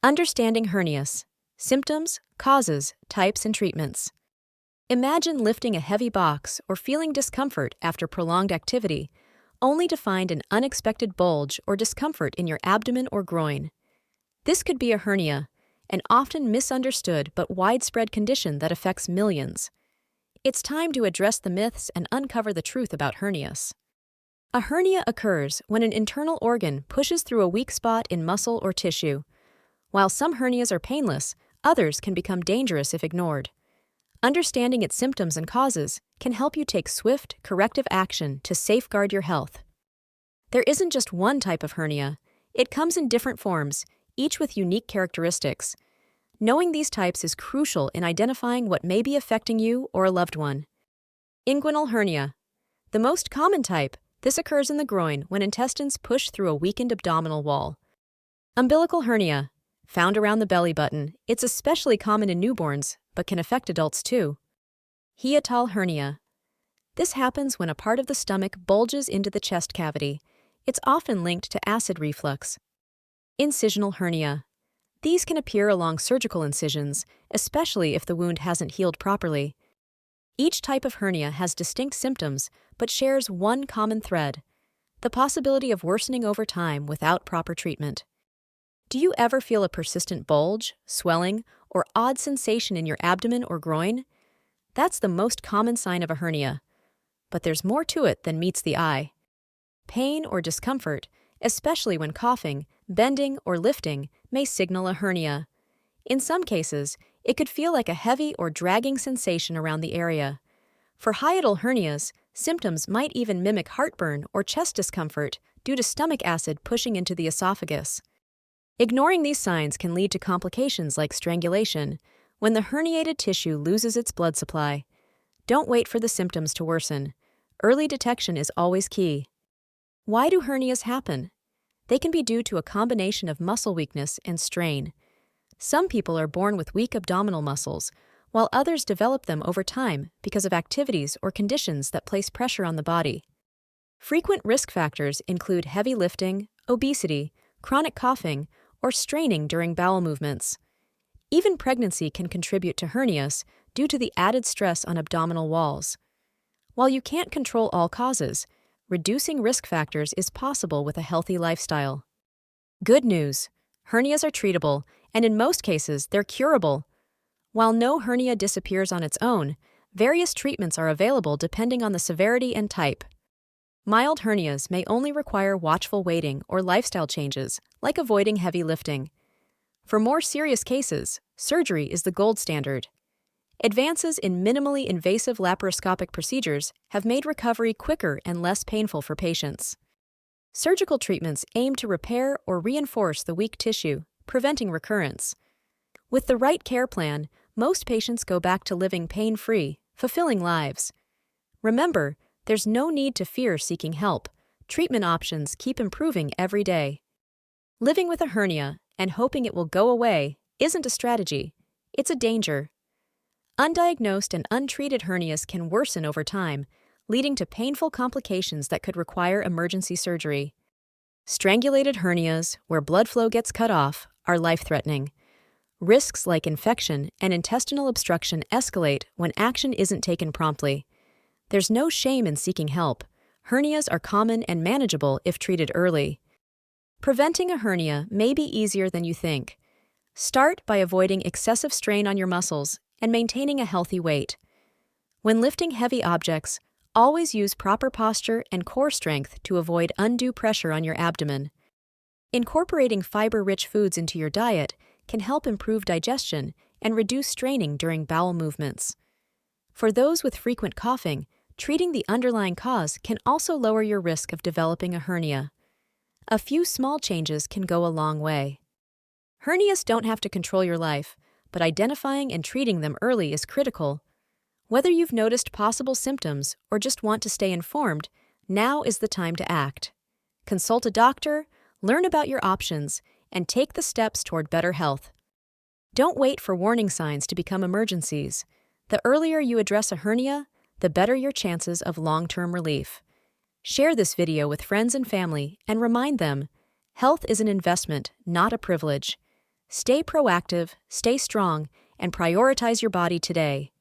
Understanding hernias: symptoms, causes, types, and treatments. Imagine lifting a heavy box or feeling discomfort after prolonged activity, only to find an unexpected bulge or discomfort in your abdomen or groin. This could be a hernia, an often misunderstood but widespread condition that affects millions. It's time to address the myths and uncover the truth about hernias. A hernia occurs when an internal organ pushes through a weak spot in muscle or tissue. While some hernias are painless, others can become dangerous if ignored. Understanding its symptoms and causes can help you take swift, corrective action to safeguard your health. There isn't just one type of hernia. It comes in different forms, each with unique characteristics. Knowing these types is crucial in identifying what may be affecting you or a loved one. Inguinal hernia. The most common type, this occurs in the groin when intestines push through a weakened abdominal wall. Umbilical hernia. Found around the belly button, it's especially common in newborns, but can affect adults too. Hiatal hernia. This happens when a part of the stomach bulges into the chest cavity. It's often linked to acid reflux. Incisional hernia. These can appear along surgical incisions, especially if the wound hasn't healed properly. Each type of hernia has distinct symptoms, but shares one common thread: the possibility of worsening over time without proper treatment. Do you ever feel a persistent bulge, swelling, or odd sensation in your abdomen or groin? That's the most common sign of a hernia. But there's more to it than meets the eye. Pain or discomfort, especially when coughing, bending, or lifting, may signal a hernia. In some cases, it could feel like a heavy or dragging sensation around the area. For hiatal hernias, symptoms might even mimic heartburn or chest discomfort due to stomach acid pushing into the esophagus. Ignoring these signs can lead to complications like strangulation, when the herniated tissue loses its blood supply. Don't wait for the symptoms to worsen. Early detection is always key. Why do hernias happen? They can be due to a combination of muscle weakness and strain. Some people are born with weak abdominal muscles, while others develop them over time because of activities or conditions that place pressure on the body. Frequent risk factors include heavy lifting, obesity, chronic coughing, or straining during bowel movements. Even pregnancy can contribute to hernias due to the added stress on abdominal walls. While you can't control all causes, reducing risk factors is possible with a healthy lifestyle. Good news: hernias are treatable, and in most cases, they're curable. While no hernia disappears on its own, various treatments are available depending on the severity and type. Mild hernias may only require watchful waiting or lifestyle changes, like avoiding heavy lifting. For more serious cases, surgery is the gold standard. Advances in minimally invasive laparoscopic procedures have made recovery quicker and less painful for patients. Surgical treatments aim to repair or reinforce the weak tissue, preventing recurrence. With the right care plan, most patients go back to living pain-free, fulfilling lives. Remember, there's no need to fear seeking help. Treatment options keep improving every day. Living with a hernia and hoping it will go away isn't a strategy, it's a danger. Undiagnosed and untreated hernias can worsen over time, leading to painful complications that could require emergency surgery. Strangulated hernias, where blood flow gets cut off, are life-threatening. Risks like infection and intestinal obstruction escalate when action isn't taken promptly. There's no shame in seeking help. Hernias are common and manageable if treated early. Preventing a hernia may be easier than you think. Start by avoiding excessive strain on your muscles and maintaining a healthy weight. When lifting heavy objects, always use proper posture and core strength to avoid undue pressure on your abdomen. Incorporating fiber-rich foods into your diet can help improve digestion and reduce straining during bowel movements. For those with frequent coughing, treating the underlying cause can also lower your risk of developing a hernia. A few small changes can go a long way. Hernias don't have to control your life, but identifying and treating them early is critical. Whether you've noticed possible symptoms or just want to stay informed, now is the time to act. Consult a doctor, learn about your options, and take the steps toward better health. Don't wait for warning signs to become emergencies. The earlier you address a hernia, the better your chances of long-term relief. Share this video with friends and family and remind them, health is an investment, not a privilege. Stay proactive, stay strong, and prioritize your body today.